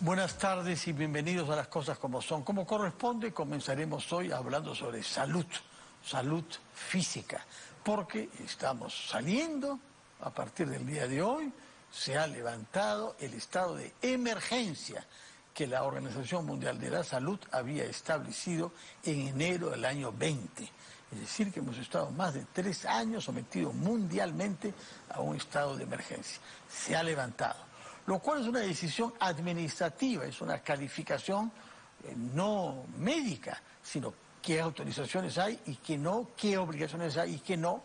Buenas tardes y bienvenidos a Las Cosas Como Son. Como corresponde, comenzaremos hoy hablando sobre salud física, porque estamos saliendo, a partir del día de hoy, se ha levantado el estado de emergencia que la Organización Mundial de la Salud había establecido en enero del año 20. Es decir, que hemos estado más de 3 años sometidos mundialmente a un estado de emergencia. Se ha levantado, lo cual es una decisión administrativa, es una calificación no médica, sino qué autorizaciones hay y qué no, qué obligaciones hay y qué no,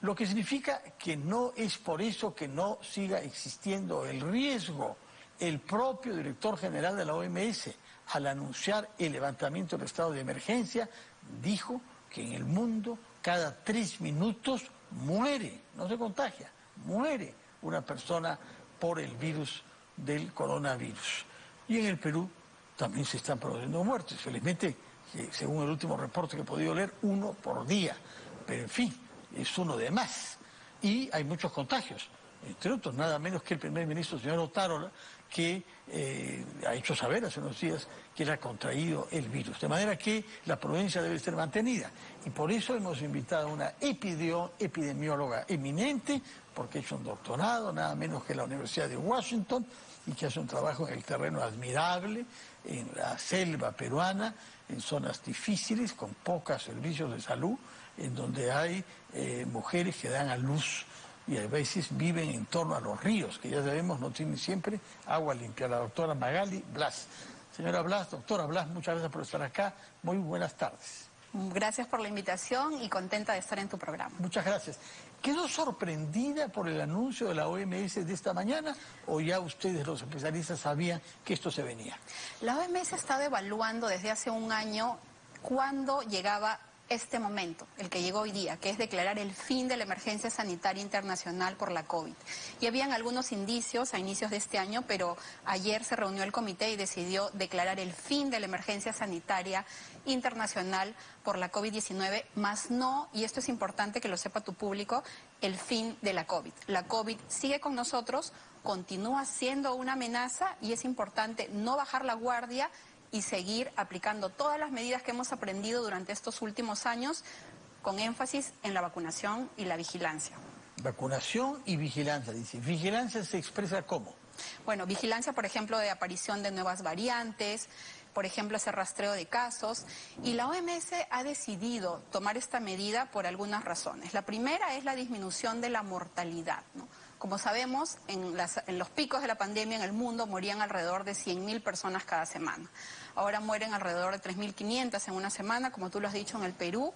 lo que significa que no es por eso que no siga existiendo el riesgo. El propio director general de la OMS, al anunciar el levantamiento del estado de emergencia, dijo que en el mundo cada 3 minutos muere, no se contagia, muere una persona por el virus del coronavirus. Y en el Perú también se están produciendo muertes. Felizmente, según el último reporte que he podido leer, 1 por día. Pero en fin, es uno de más. Y hay muchos contagios. Entre otros, nada menos que el primer ministro, señor Otárola, que ha hecho saber hace unos días que él ha contraído el virus. De manera que la prudencia debe ser mantenida. Y por eso hemos invitado a una epidemióloga eminente, porque ha hecho un doctorado, nada menos que la Universidad de Washington, y que hace un trabajo en el terreno admirable, en la selva peruana, en zonas difíciles, con pocos servicios de salud, en donde hay mujeres que dan a luz y a veces viven en torno a los ríos, que ya sabemos no tienen siempre agua limpia. La doctora Magali Blas. Señora Blas, doctora Blas, muchas gracias por estar acá. Muy buenas tardes. Gracias por la invitación y contenta de estar en tu programa. Muchas gracias. ¿Quedó sorprendida por el anuncio de la OMS de esta mañana o ya ustedes, los especialistas, sabían que esto se venía? La OMS ha estado evaluando desde hace un año cuándo llegaba este momento, el que llegó hoy día, que es declarar el fin de la emergencia sanitaria internacional por la COVID. Y habían algunos indicios a inicios de este año, pero ayer se reunió el comité y decidió declarar el fin de la emergencia sanitaria internacional por la COVID-19, más no, y esto es importante que lo sepa tu público, el fin de la COVID. La COVID sigue con nosotros, continúa siendo una amenaza y es importante no bajar la guardia y seguir aplicando todas las medidas que hemos aprendido durante estos últimos años, con énfasis en la vacunación y la vigilancia. Vacunación y vigilancia, dice. ¿Vigilancia se expresa cómo? Bueno, vigilancia, por ejemplo, de aparición de nuevas variantes, por ejemplo, ese rastreo de casos. Y la OMS ha decidido tomar esta medida por algunas razones. La primera es la disminución de la mortalidad, ¿no? Como sabemos, en los picos de la pandemia en el mundo morían alrededor de 100.000 personas cada semana. Ahora mueren alrededor de 3.500 en una semana, como tú lo has dicho, en el Perú.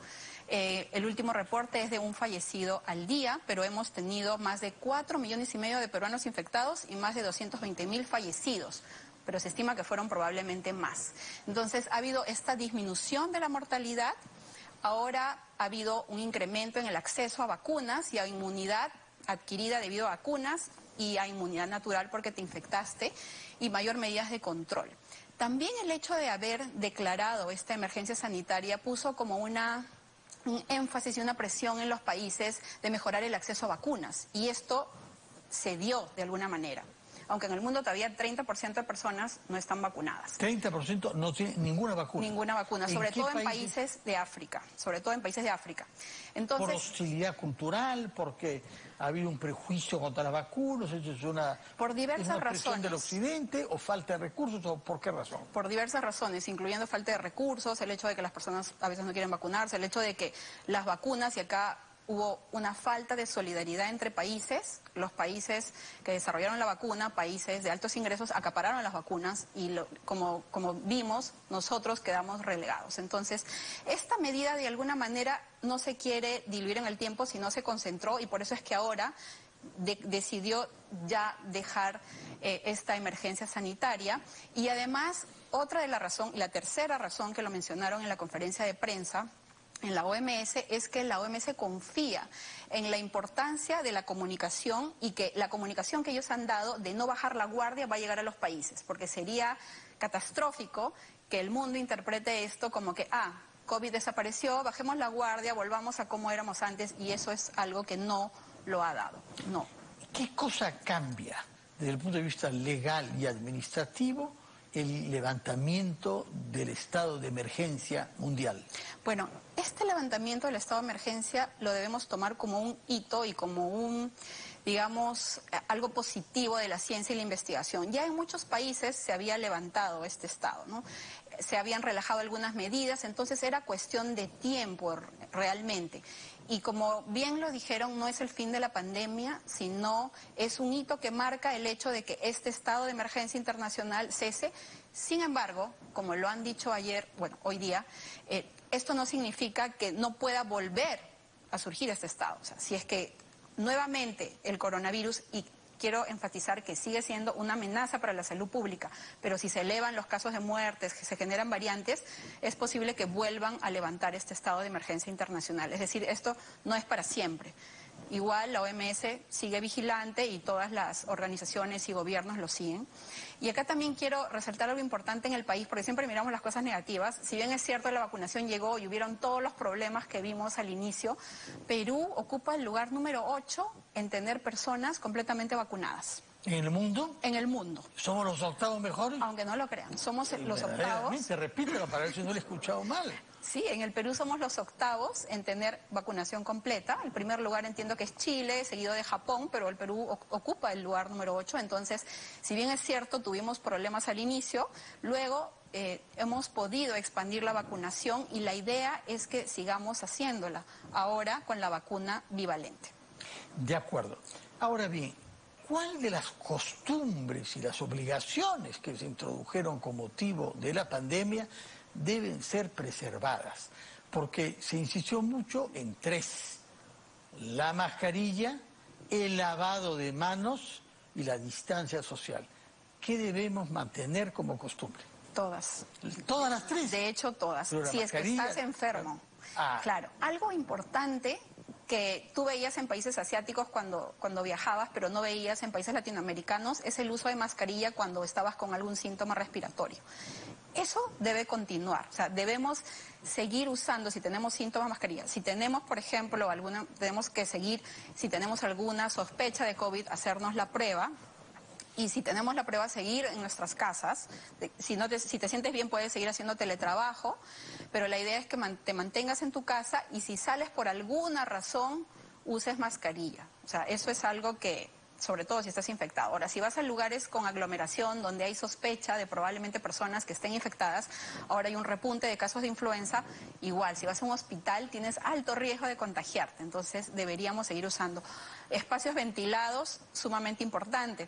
El último reporte es de un fallecido al día, pero hemos tenido más de 4,5 millones de peruanos infectados y más de 220.000 fallecidos, pero se estima que fueron probablemente más. Entonces, ha habido esta disminución de la mortalidad. Ahora ha habido un incremento en el acceso a vacunas y a inmunidad adquirida debido a vacunas y a inmunidad natural porque te infectaste y mayor medidas de control. También el hecho de haber declarado esta emergencia sanitaria puso como un énfasis y una presión en los países de mejorar el acceso a vacunas y esto se dio de alguna manera. Aunque en el mundo todavía 30% de personas no están vacunadas. 30% no tiene ninguna vacuna. Ninguna vacuna, sobre todo en países de África, Entonces, por hostilidad cultural, porque ha habido un prejuicio contra las vacunas, eso es una, por diversas presión razones del occidente, o falta de recursos, o por qué razón. Por diversas razones, incluyendo falta de recursos, el hecho de que las personas a veces no quieren vacunarse, el hecho de que las vacunas, y acá hubo una falta de solidaridad entre países. Los países que desarrollaron la vacuna, países de altos ingresos, acapararon las vacunas y como vimos, nosotros quedamos relegados. Entonces, esta medida de alguna manera no se quiere diluir en el tiempo, sino se concentró y por eso es que ahora decidió ya dejar esta emergencia sanitaria. Y además, la tercera razón que lo mencionaron en la conferencia de prensa en la OMS es que la OMS confía en la importancia de la comunicación y que la comunicación que ellos han dado de no bajar la guardia va a llegar a los países, porque sería catastrófico que el mundo interprete esto como que, COVID desapareció, bajemos la guardia, volvamos a como éramos antes, y eso es algo que no lo ha dado, no. ¿Qué cosa cambia desde el punto de vista legal y administrativo, el levantamiento del estado de emergencia mundial? Bueno, este levantamiento del estado de emergencia lo debemos tomar como un hito y como un, digamos, algo positivo de la ciencia y la investigación. Ya en muchos países se había levantado este estado, ¿no? Se habían relajado algunas medidas, entonces era cuestión de tiempo realmente. Y como bien lo dijeron, no es el fin de la pandemia, sino es un hito que marca el hecho de que este estado de emergencia internacional cese. Sin embargo, como lo han dicho ayer, bueno, hoy día, esto no significa que no pueda volver a surgir este estado. O sea, si es que nuevamente el coronavirus, y quiero enfatizar que sigue siendo una amenaza para la salud pública, pero si se elevan los casos de muertes, que se generan variantes, es posible que vuelvan a levantar este estado de emergencia internacional. Es decir, esto no es para siempre. Igual la OMS sigue vigilante y todas las organizaciones y gobiernos lo siguen. Y acá también quiero resaltar algo importante en el país, porque siempre miramos las cosas negativas. Si bien es cierto, la vacunación llegó y hubieron todos los problemas que vimos al inicio, Perú ocupa el lugar número 8 en tener personas completamente vacunadas. ¿En el mundo? En el mundo. ¿Somos los octavos mejores? Aunque no lo crean, somos los octavos. Repítelo para ver si no lo he escuchado mal. Sí, en el Perú somos los octavos en tener vacunación completa. El primer lugar entiendo que es Chile, seguido de Japón, pero el Perú ocupa el lugar número 8. Entonces, si bien es cierto, tuvimos problemas al inicio, luego hemos podido expandir la vacunación y la idea es que sigamos haciéndola ahora con la vacuna bivalente. De acuerdo. Ahora bien, ¿cuál de las costumbres y las obligaciones que se introdujeron con motivo de la pandemia deben ser preservadas? Porque se insistió mucho en 3: la mascarilla, el lavado de manos y la distancia social. ¿Qué debemos mantener como costumbre? Todas. ¿Todas las 3? De hecho, todas. Si es que estás enfermo. Claro, algo importante que tú veías en países asiáticos cuando viajabas, pero no veías en países latinoamericanos, es el uso de mascarilla cuando estabas con algún síntoma respiratorio. Eso debe continuar, o sea, debemos seguir usando, si tenemos síntomas, mascarilla. Si tenemos, por ejemplo, tenemos que seguir, si tenemos alguna sospecha de COVID, hacernos la prueba. Y si tenemos la prueba, seguir en nuestras casas. Si te sientes bien, puedes seguir haciendo teletrabajo, pero la idea es que te mantengas en tu casa y si sales por alguna razón, uses mascarilla. O sea, eso es algo que, sobre todo si estás infectado. Ahora, si vas a lugares con aglomeración, donde hay sospecha de probablemente personas que estén infectadas, ahora hay un repunte de casos de influenza, igual, si vas a un hospital tienes alto riesgo de contagiarte, entonces deberíamos seguir usando. Espacios ventilados, sumamente importante.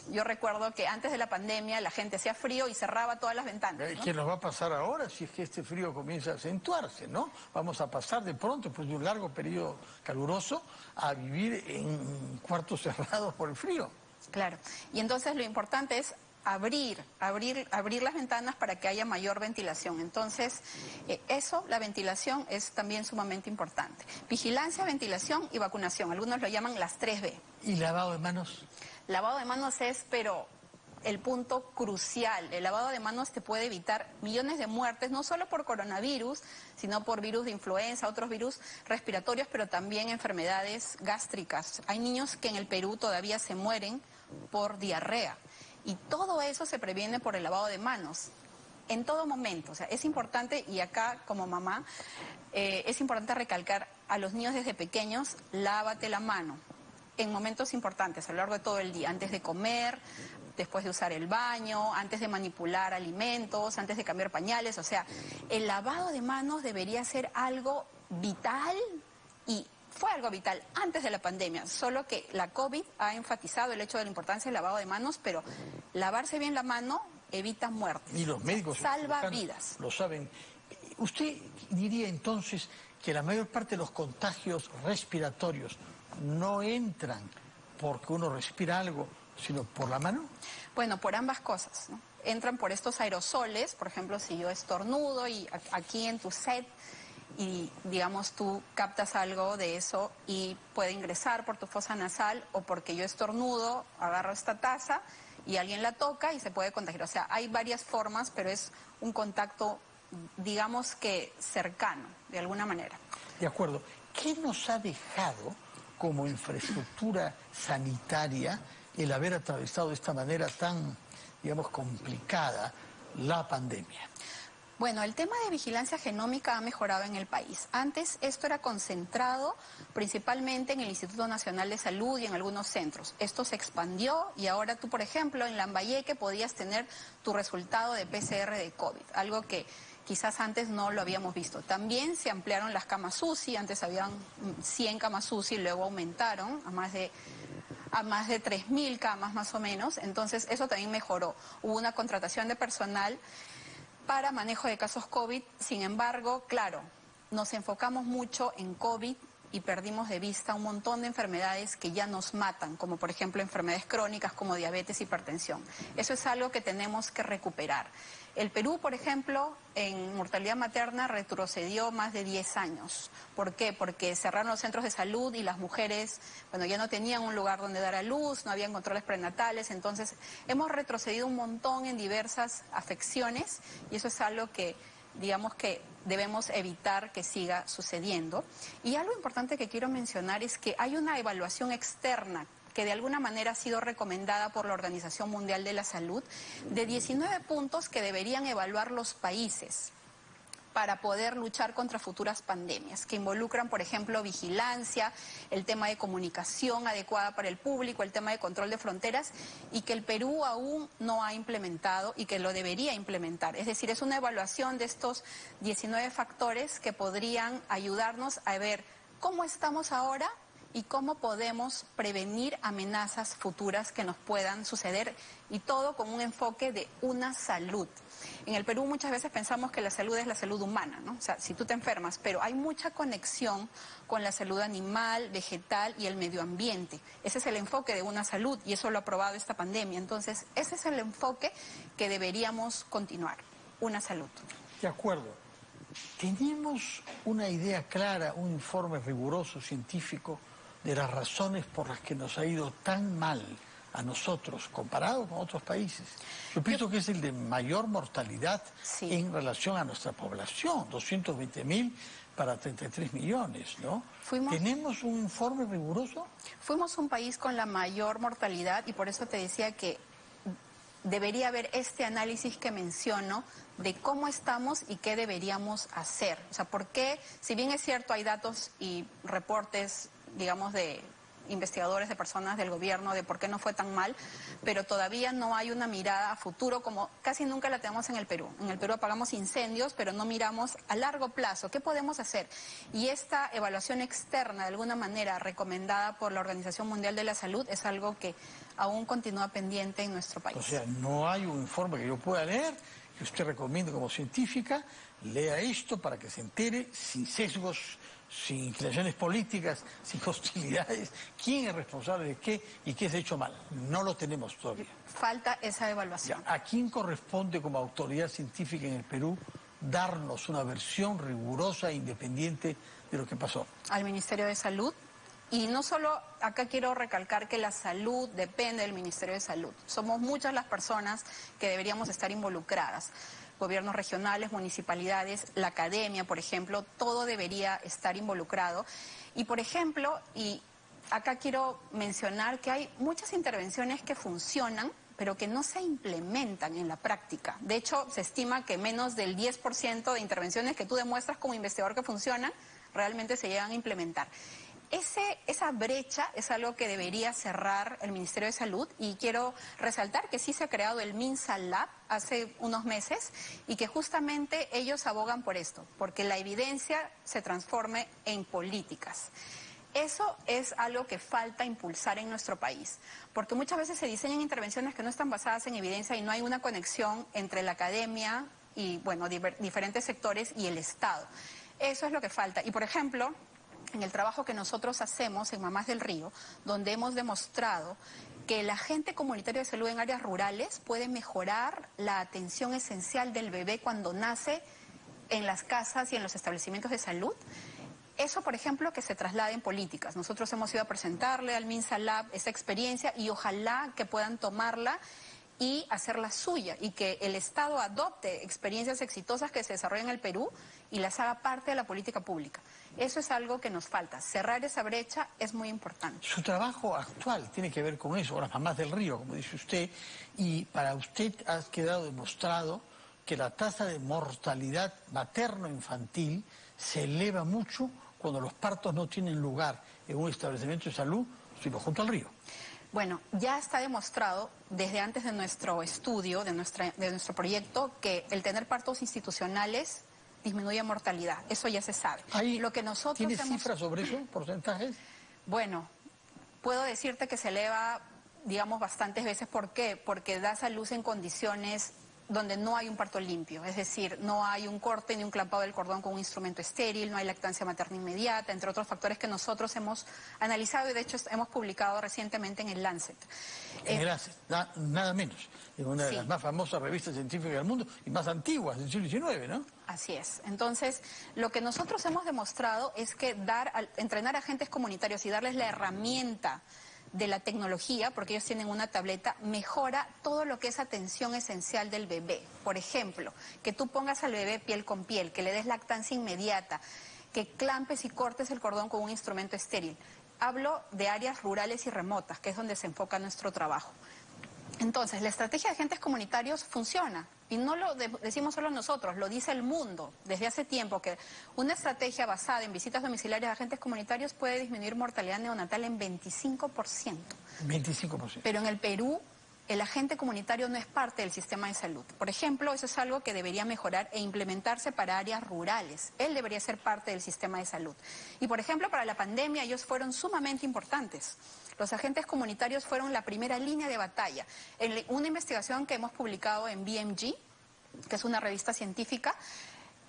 Yo recuerdo que antes de la pandemia la gente hacía frío y cerraba todas las ventanas, ¿no? ¿Qué nos va a pasar ahora si es que este frío comienza a acentuarse, ¿no? Vamos a pasar de pronto, después de un largo periodo caluroso, a vivir en cuartos cerrados por el frío. Claro, y entonces lo importante es abrir las ventanas para que haya mayor ventilación. Entonces, la ventilación es también sumamente importante. Vigilancia, ventilación y vacunación. Algunos lo llaman las 3B. ¿Y lavado de manos? Lavado de manos es, pero el punto crucial. El lavado de manos te puede evitar millones de muertes, no solo por coronavirus, sino por virus de influenza, otros virus respiratorios, pero también enfermedades gástricas. Hay niños que en el Perú todavía se mueren por diarrea. Y todo eso se previene por el lavado de manos, en todo momento. O sea, es importante, y acá como mamá, es importante recalcar a los niños desde pequeños, lávate la mano en momentos importantes, a lo largo de todo el día, antes de comer, después de usar el baño, antes de manipular alimentos, antes de cambiar pañales. O sea, el lavado de manos debería ser algo vital y fue algo vital antes de la pandemia, solo que la COVID ha enfatizado el hecho de la importancia del lavado de manos, pero lavarse bien la mano evita muertes. Y los médicos salva vidas. Lo saben. ¿Usted diría entonces que la mayor parte de los contagios respiratorios no entran porque uno respira algo, sino por la mano? Bueno, por ambas cosas, ¿no? Entran por estos aerosoles, por ejemplo, si yo estornudo y aquí en tu set, y digamos tú captas algo de eso y puede ingresar por tu fosa nasal, o porque yo estornudo, agarro esta taza y alguien la toca y se puede contagiar. O sea, hay varias formas, pero es un contacto, digamos que cercano, de alguna manera. De acuerdo. ¿Qué nos ha dejado como infraestructura sanitaria el haber atravesado de esta manera tan, digamos, complicada la pandemia? Bueno, el tema de vigilancia genómica ha mejorado en el país. Antes esto era concentrado principalmente en el Instituto Nacional de Salud y en algunos centros. Esto se expandió y ahora tú, por ejemplo, en Lambayeque podías tener tu resultado de PCR de COVID, algo que quizás antes no lo habíamos visto. También se ampliaron las camas UCI, antes habían 100 camas UCI, luego aumentaron a más de 3.000 camas más o menos, entonces eso también mejoró. Hubo una contratación de personal para manejo de casos COVID. Sin embargo, claro, nos enfocamos mucho en COVID y perdimos de vista un montón de enfermedades que ya nos matan, como por ejemplo enfermedades crónicas como diabetes, hipertensión. Eso es algo que tenemos que recuperar. El Perú, por ejemplo, en mortalidad materna retrocedió más de 10 años. ¿Por qué? Porque cerraron los centros de salud y las mujeres, bueno, ya no tenían un lugar donde dar a luz, no habían controles prenatales, entonces hemos retrocedido un montón en diversas afecciones y eso es algo que, digamos que debemos evitar que siga sucediendo. Y algo importante que quiero mencionar es que hay una evaluación externa que de alguna manera ha sido recomendada por la Organización Mundial de la Salud, de 19 puntos que deberían evaluar los países para poder luchar contra futuras pandemias, que involucran, por ejemplo, vigilancia, el tema de comunicación adecuada para el público, el tema de control de fronteras, y que el Perú aún no ha implementado y que lo debería implementar. Es decir, es una evaluación de estos 19 factores que podrían ayudarnos a ver cómo estamos ahora y cómo podemos prevenir amenazas futuras que nos puedan suceder, y todo con un enfoque de una salud. En el Perú muchas veces pensamos que la salud es la salud humana, ¿no? O sea, si tú te enfermas, pero hay mucha conexión con la salud animal, vegetal y el medio ambiente. Ese es el enfoque de una salud y eso lo ha probado esta pandemia. Entonces, ese es el enfoque que deberíamos continuar, una salud. De acuerdo. ¿Tenemos una idea clara, un informe riguroso, científico, de las razones por las que nos ha ido tan mal a nosotros comparado con otros países? Yo pienso que es el de mayor mortalidad en relación a nuestra población, 220.000 para 33 millones, ¿no? ¿Tenemos un informe riguroso? Fuimos un país con la mayor mortalidad y por eso te decía que debería haber este análisis que menciono de cómo estamos y qué deberíamos hacer. O sea, ¿por qué? Si bien es cierto, hay datos y reportes, digamos, de investigadores, de personas del gobierno, de por qué no fue tan mal, pero todavía no hay una mirada a futuro como casi nunca la tenemos en el Perú. En el Perú apagamos incendios, pero no miramos a largo plazo. ¿Qué podemos hacer? Y esta evaluación externa, de alguna manera recomendada por la Organización Mundial de la Salud, es algo que aún continúa pendiente en nuestro país. O sea, no hay un informe que yo pueda leer, que usted recomiende como científica, lea esto para que se entere, sin sesgos, sin inclinaciones políticas, sin hostilidades, quién es responsable de qué y qué se ha hecho mal. No lo tenemos todavía. Falta esa evaluación. ¿A quién corresponde como autoridad científica en el Perú darnos una versión rigurosa e independiente de lo que pasó? Al Ministerio de Salud. Y no solo, acá quiero recalcar que la salud depende del Ministerio de Salud. Somos muchas las personas que deberíamos estar involucradas. Gobiernos regionales, municipalidades, la academia, por ejemplo, todo debería estar involucrado. Y, por ejemplo, y acá quiero mencionar que hay muchas intervenciones que funcionan, pero que no se implementan en la práctica. De hecho, se estima que menos del 10% de intervenciones que tú demuestras como investigador que funcionan, realmente se llegan a implementar. Esa brecha es algo que debería cerrar el Ministerio de Salud, y quiero resaltar que sí se ha creado el MINSA Lab hace unos meses y que justamente ellos abogan por esto, porque la evidencia se transforme en políticas. Eso es algo que falta impulsar en nuestro país, porque muchas veces se diseñan intervenciones que no están basadas en evidencia y no hay una conexión entre la academia y, bueno, diferentes sectores y el Estado. Eso es lo que falta. Y, por ejemplo, en el trabajo que nosotros hacemos en Mamás del Río, donde hemos demostrado que el agente comunitario de salud en áreas rurales puede mejorar la atención esencial del bebé cuando nace en las casas y en los establecimientos de salud. Eso, por ejemplo, que se traslade en políticas. Nosotros hemos ido a presentarle al MINSA Lab esa experiencia y ojalá que puedan tomarla y hacerla suya, y que el Estado adopte experiencias exitosas que se desarrollan en el Perú y las haga parte de la política pública. Eso es algo que nos falta. Cerrar esa brecha es muy importante. Su trabajo actual tiene que ver con eso, las mamás del río, como dice usted, y para usted ha quedado demostrado que la tasa de mortalidad materno-infantil se eleva mucho cuando los partos no tienen lugar en un establecimiento de salud, sino junto al río. Bueno, ya está demostrado desde antes de nuestro estudio, de nuestro proyecto, que el tener partos institucionales disminuye mortalidad. Eso ya se sabe. ¿Tiene cifras sobre eso, porcentajes? Bueno, puedo decirte que se eleva, digamos, bastantes veces. ¿Por qué? Porque das a luz en condiciones donde no hay un parto limpio, es decir, no hay un corte ni un clampado del cordón con un instrumento estéril, no hay lactancia materna inmediata, entre otros factores que nosotros hemos analizado y de hecho hemos publicado recientemente en el Lancet. En el Lancet, nada menos, en una de las más famosas revistas científicas del mundo y más antiguas del siglo XIX, ¿no? Así es. Entonces, lo que nosotros hemos demostrado es que entrenar a agentes comunitarios y darles la herramienta de la tecnología, porque ellos tienen una tableta, mejora todo lo que es atención esencial del bebé. Por ejemplo, que tú pongas al bebé piel con piel, que le des lactancia inmediata, que clampes y cortes el cordón con un instrumento estéril. Hablo de áreas rurales y remotas, que es donde se enfoca nuestro trabajo. Entonces, la estrategia de agentes comunitarios funciona. Y no lo decimos solo nosotros, lo dice el mundo desde hace tiempo, que una estrategia basada en visitas domiciliarias de agentes comunitarios puede disminuir mortalidad neonatal en 25%. 25%. Pero en el Perú, el agente comunitario no es parte del sistema de salud. Por ejemplo, eso es algo que debería mejorar e implementarse para áreas rurales. Él debería ser parte del sistema de salud. Y, por ejemplo, para la pandemia ellos fueron sumamente importantes. Los agentes comunitarios fueron la primera línea de batalla. En una investigación que hemos publicado en BMG, que es una revista científica,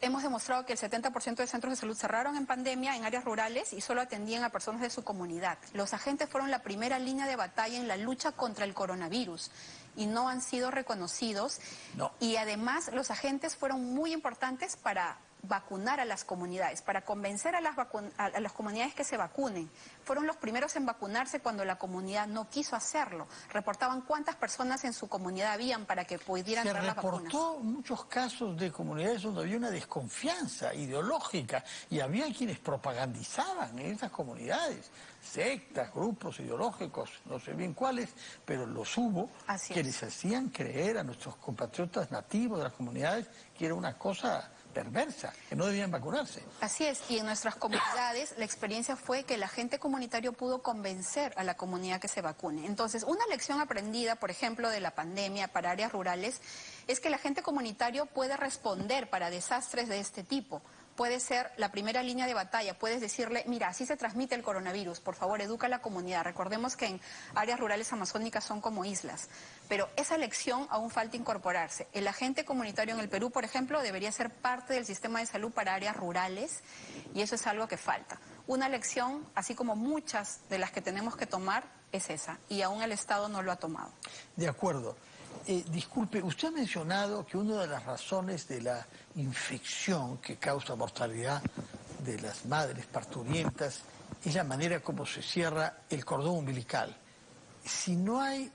hemos demostrado que el 70% de centros de salud cerraron en pandemia en áreas rurales y solo atendían a personas de su comunidad. Los agentes fueron la primera línea de batalla en la lucha contra el coronavirus y no han sido reconocidos. No. Y además los agentes fueron muy importantes para vacunar a las comunidades, para convencer a las comunidades que se vacunen. Fueron los primeros en vacunarse cuando la comunidad no quiso hacerlo. Reportaban cuántas personas en su comunidad habían para que pudieran traer las vacunas. Se reportó muchos casos de comunidades donde había una desconfianza ideológica y había quienes propagandizaban en esas comunidades, sectas, grupos ideológicos, no sé bien cuáles, pero los hubo, que les hacían creer a nuestros compatriotas nativos de las comunidades que era una cosa perversa, que no debían vacunarse. Así es, y en nuestras comunidades la experiencia fue que el agente comunitario pudo convencer a la comunidad que se vacune. Entonces, una lección aprendida, por ejemplo, de la pandemia para áreas rurales, es que el agente comunitario puede responder para desastres de este tipo. Puede ser la primera línea de batalla, puedes decirle, mira, así se transmite el coronavirus, por favor, educa a la comunidad. Recordemos que en áreas rurales amazónicas son como islas, pero esa lección aún falta incorporarse. El agente comunitario en el Perú, por ejemplo, debería ser parte del sistema de salud para áreas rurales y eso es algo que falta. Una lección, así como muchas de las que tenemos que tomar, es esa, y aún el Estado no lo ha tomado. De acuerdo. Disculpe, usted ha mencionado que una de las razones de la infección que causa mortalidad de las madres parturientas es la manera como se cierra el cordón umbilical. Si no hay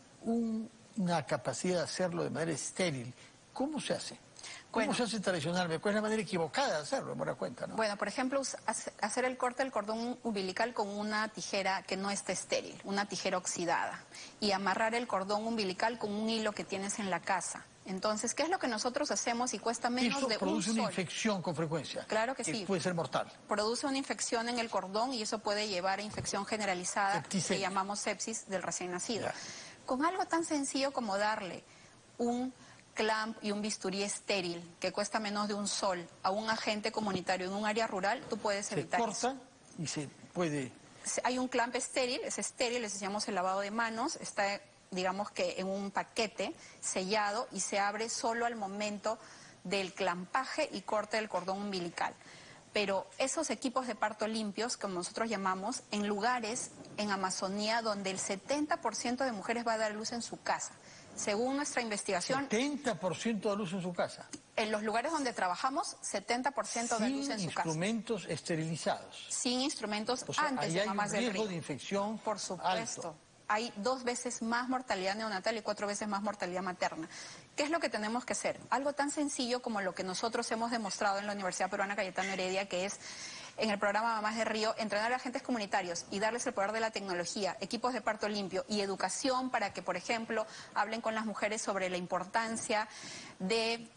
una capacidad de hacerlo de manera estéril, ¿cómo se hace? ¿Cómo se hace tradicionalmente? ¿Cuál es la manera equivocada de hacerlo? En buena cuenta, ¿no? Bueno, por ejemplo, hacer el corte del cordón umbilical con una tijera que no esté estéril, una tijera oxidada, y amarrar el cordón umbilical con un hilo que tienes en la casa. Entonces, ¿qué es lo que nosotros hacemos y cuesta menos de un sol? Eso produce una infección con frecuencia. Claro que sí. Puede ser mortal. Produce una infección en el cordón y eso puede llevar a infección generalizada, que llamamos sepsis del recién nacido. Ya. Con algo tan sencillo como darle un clamp y un bisturí estéril que cuesta menos de un sol a un agente comunitario en un área rural, tú puedes evitar eso. Se corta y se puede... Hay un clamp estéril, es estéril, les llamamos el lavado de manos, está, digamos que en un paquete sellado y se abre solo al momento del clampaje y corte del cordón umbilical. Pero esos equipos de parto limpios, como nosotros llamamos, en lugares en Amazonía donde el 70% de mujeres va a dar luz en su casa. Según nuestra investigación... 70% de luz en su casa. En los lugares donde trabajamos, 70% de luz en su casa. Sin instrumentos esterilizados. Sin instrumentos, o sea, antes ahí de hay mamás un del riesgo río. de infección Por supuesto. alto. hay 2 veces más mortalidad neonatal y 4 veces más mortalidad materna. ¿Qué es lo que tenemos que hacer? Algo tan sencillo como lo que nosotros hemos demostrado en la Universidad Peruana Cayetano Heredia, que es en el programa Mamás de Río, entrenar a agentes comunitarios y darles el poder de la tecnología, equipos de parto limpio y educación para que, por ejemplo, hablen con las mujeres sobre la importancia de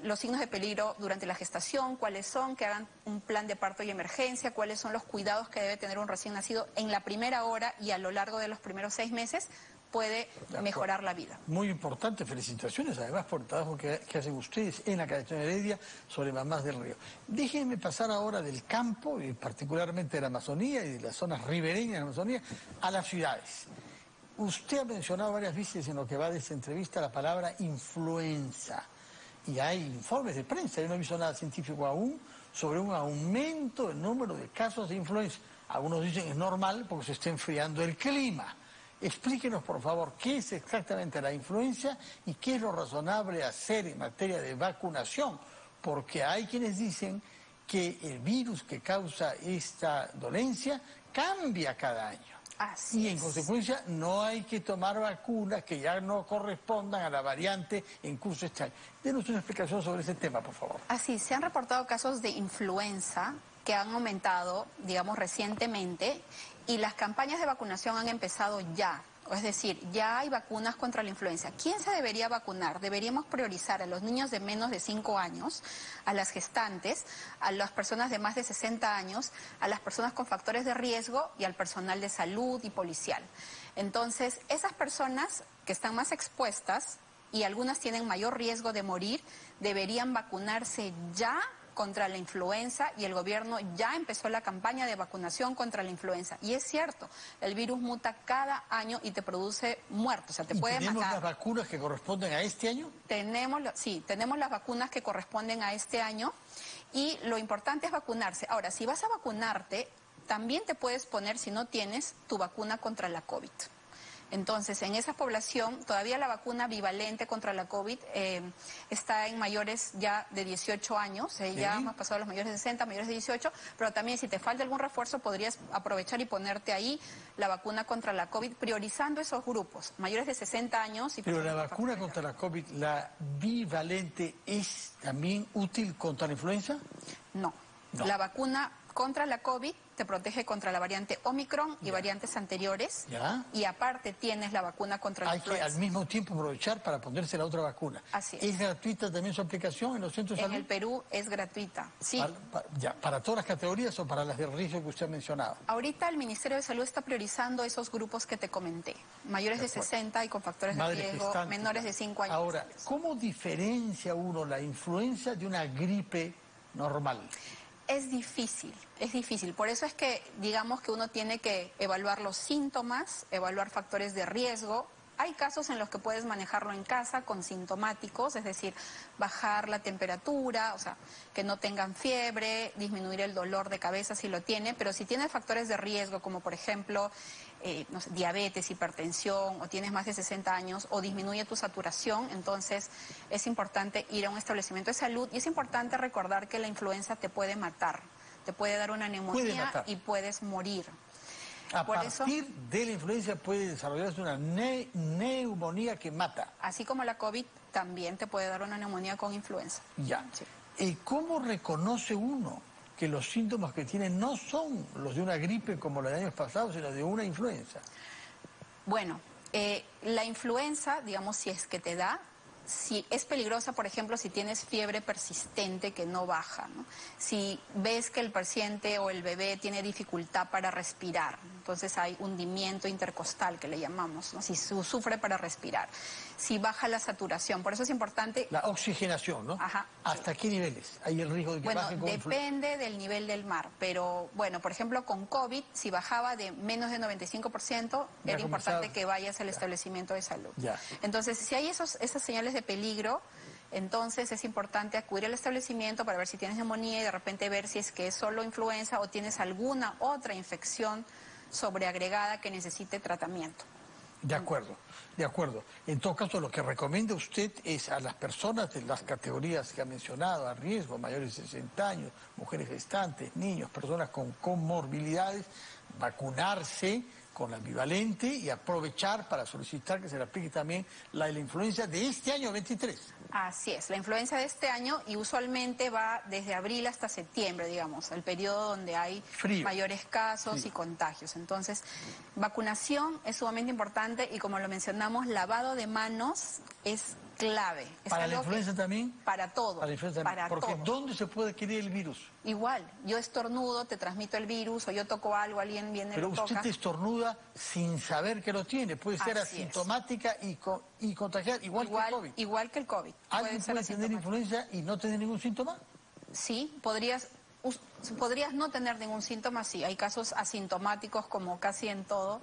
los signos de peligro durante la gestación, cuáles son, que hagan un plan de parto y emergencia, cuáles son los cuidados que debe tener un recién nacido en la primera hora y a lo largo de los primeros 6 meses, puede mejorar la vida. Muy importante, felicitaciones además por el trabajo que hacen ustedes en la Cayetano Heredia sobre Mamás del Río. Déjenme pasar ahora del campo, y particularmente de la Amazonía y de las zonas ribereñas de la Amazonía, a las ciudades. Usted ha mencionado varias veces en lo que va de esta entrevista la palabra influenza. Y hay informes de prensa, yo no he visto nada científico aún, sobre un aumento del número de casos de influenza. Algunos dicen que es normal porque se está enfriando el clima. Explíquenos, por favor, qué es exactamente la influenza y qué es lo razonable hacer en materia de vacunación, porque hay quienes dicen que el virus que causa esta dolencia cambia cada año. Así y en consecuencia no hay que tomar vacunas que ya no correspondan a la variante en curso este año. Denos una explicación sobre ese tema, por favor. Así, se han reportado casos de influenza que han aumentado, digamos, recientemente, y las campañas de vacunación han empezado ya. Es decir, ya hay vacunas contra la influenza. ¿Quién se debería vacunar? Deberíamos priorizar a los niños de menos de 5 años, a las gestantes, a las personas de más de 60 años, a las personas con factores de riesgo y al personal de salud y policial. Entonces, esas personas que están más expuestas y algunas tienen mayor riesgo de morir, deberían vacunarse ya contra la influenza, y el gobierno ya empezó la campaña de vacunación contra la influenza. Y es cierto, el virus muta cada año y te produce muertos, o sea, te puede matar. ¿Tenemos las vacunas que corresponden a este año? Sí, tenemos las vacunas que corresponden a este año, y lo importante es vacunarse. Ahora, si vas a vacunarte, también te puedes poner, si no tienes, tu vacuna contra la COVID. Entonces, en esa población, todavía la vacuna bivalente contra la COVID está en mayores ya de 18 años, ya hemos pasado a los mayores de 60, mayores de 18, pero también si te falta algún refuerzo, podrías aprovechar y ponerte ahí la vacuna contra la COVID, priorizando esos grupos, mayores de 60 años. Pero la vacuna contra la COVID, la bivalente, ¿es también útil contra la influenza? No. La vacuna contra la COVID te protege contra la variante Omicron y variantes anteriores. Y aparte tienes la vacuna contra la influenza. Hay que al mismo tiempo aprovechar para ponerse la otra vacuna. Así es. ¿Es gratuita también su aplicación en los centros de salud? En el Perú es gratuita, sí. ¿Para todas las categorías o para las de riesgo que usted ha mencionado? Ahorita el Ministerio de Salud está priorizando esos grupos que te comenté. Mayores de 60 y con factores de riesgo, menores de 5 años. Ahora, ¿cómo diferencia uno la influenza de una gripe normal? Es difícil. Por eso es que digamos que uno tiene que evaluar los síntomas, evaluar factores de riesgo. Hay casos en los que puedes manejarlo en casa con sintomáticos, es decir, bajar la temperatura, o sea, que no tengan fiebre, disminuir el dolor de cabeza si lo tiene, pero si tienes factores de riesgo como por ejemplo no sé, diabetes, hipertensión, o tienes más de 60 años, o disminuye tu saturación, entonces es importante ir a un establecimiento de salud, y es importante recordar que la influenza te puede matar, te puede dar una neumonía y puedes morir. A partir de la influenza puede desarrollarse una neumonía que mata. Así como la COVID también te puede dar una neumonía con influenza. Ya. Sí. ¿Cómo reconoce uno que los síntomas que tiene no son los de una gripe como la de años pasados, sino de una influenza? Bueno, la influenza, digamos, si es que te da, si es peligrosa, por ejemplo, si tienes fiebre persistente que no baja, ¿no? Si ves que el paciente o el bebé tiene dificultad para respirar, entonces hay hundimiento intercostal que le llamamos, ¿no? Si sufre para respirar, si baja la saturación, por eso es importante... La oxigenación, ¿no? Ajá. ¿Hasta qué niveles hay el riesgo de que baje con influenza? Depende del nivel del mar, pero bueno, por ejemplo, con COVID, si bajaba de menos de 95%, era importante que vayas al establecimiento de salud. Entonces, si hay esas señales de peligro, entonces es importante acudir al establecimiento para ver si tienes neumonía y de repente ver si es que es solo influenza o tienes alguna otra infección sobreagregada que necesite tratamiento. De acuerdo, de acuerdo. En todo caso, lo que recomienda usted es a las personas de las categorías que ha mencionado, a riesgo, mayores de 60 años, mujeres gestantes, niños, personas con comorbilidades, vacunarse con la bivalente y aprovechar para solicitar que se le aplique también la de la influenza de este año 23. Así es, la influenza de este año y usualmente va desde abril hasta septiembre, digamos, el periodo donde hay mayores casos y contagios. Entonces, vacunación es sumamente importante y como lo mencionamos, lavado de manos es clave. ¿Para la influenza también? Para todo. Para la influenza también. Porque ¿dónde se puede adquirir el virus? Igual, yo estornudo, te transmito el virus, o yo toco algo, alguien viene y lo toca. Pero usted estornuda sin saber que lo tiene. Puede ser asintomática y contagiar, igual que el COVID. Igual que el COVID. ¿Alguien puede tener influenza y no tener ningún síntoma? Sí, podrías no tener ningún síntoma, sí. Hay casos asintomáticos como casi en todo.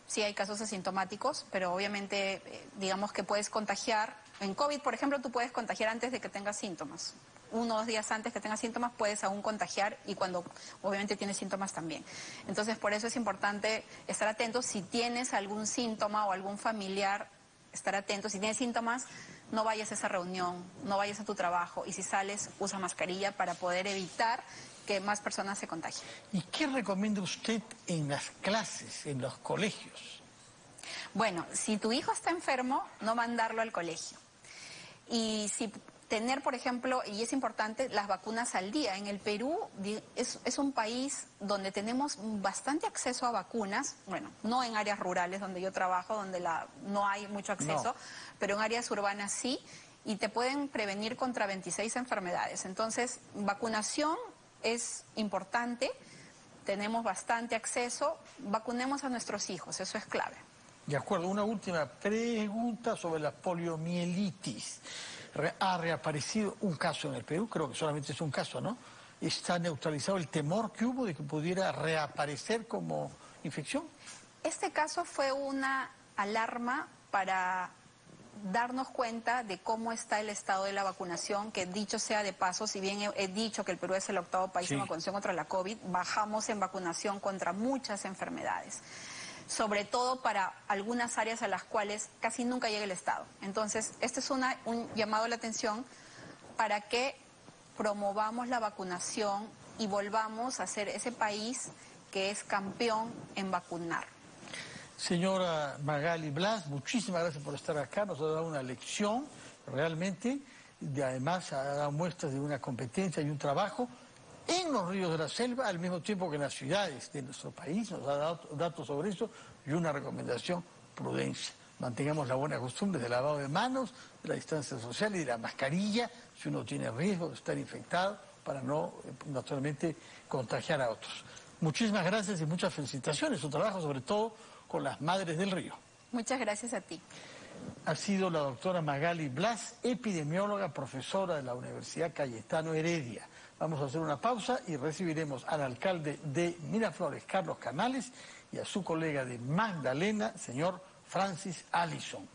Sí hay casos asintomáticos, pero obviamente digamos que puedes contagiar. En COVID, por ejemplo, tú puedes contagiar antes de que tengas síntomas. 1 o 2 días antes que tengas síntomas puedes aún contagiar y cuando obviamente tienes síntomas también. Entonces, por eso es importante estar atento. Si tienes algún síntoma o algún familiar, estar atento. Si tienes síntomas, no vayas a esa reunión, no vayas a tu trabajo y si sales, usa mascarilla para poder evitar que más personas se contagien. ¿Y qué recomienda usted en las clases, en los colegios? Bueno, si tu hijo está enfermo, no mandarlo al colegio. Y si tener, por ejemplo, y es importante, las vacunas al día. En el Perú es un país donde tenemos bastante acceso a vacunas, bueno, no en áreas rurales donde yo trabajo, donde no hay mucho acceso, pero en áreas urbanas sí, y te pueden prevenir contra 26 enfermedades. Entonces, vacunación es importante, tenemos bastante acceso, vacunemos a nuestros hijos, eso es clave. De acuerdo, una última pregunta sobre la poliomielitis. Ha reaparecido un caso en el Perú, creo que solamente es un caso, ¿no? ¿Está neutralizado el temor que hubo de que pudiera reaparecer como infección? Este caso fue una alarma para darnos cuenta de cómo está el estado de la vacunación, que dicho sea de paso, si bien he dicho que el Perú es el 8º país en vacunación contra la COVID, bajamos en vacunación contra muchas enfermedades, sobre todo para algunas áreas a las cuales casi nunca llega el Estado. Entonces, este es un llamado a la atención para que promovamos la vacunación y volvamos a ser ese país que es campeón en vacunar. Señora Magali Blas, muchísimas gracias por estar acá, nos ha dado una lección realmente, y además ha dado muestras de una competencia y un trabajo en los ríos de la selva, al mismo tiempo que en las ciudades de nuestro país, nos ha dado datos sobre eso y una recomendación: prudencia. Mantengamos la buena costumbre del lavado de manos, de la distancia social y de la mascarilla, si uno tiene riesgo de estar infectado, para no, naturalmente, contagiar a otros. Muchísimas gracias y muchas felicitaciones, su trabajo sobre todo con las madres del río. Muchas gracias a ti. Ha sido la doctora Magali Blas, epidemióloga, profesora de la Universidad Cayetano Heredia. Vamos a hacer una pausa y recibiremos al alcalde de Miraflores, Carlos Canales, y a su colega de Magdalena, señor Francis Allison.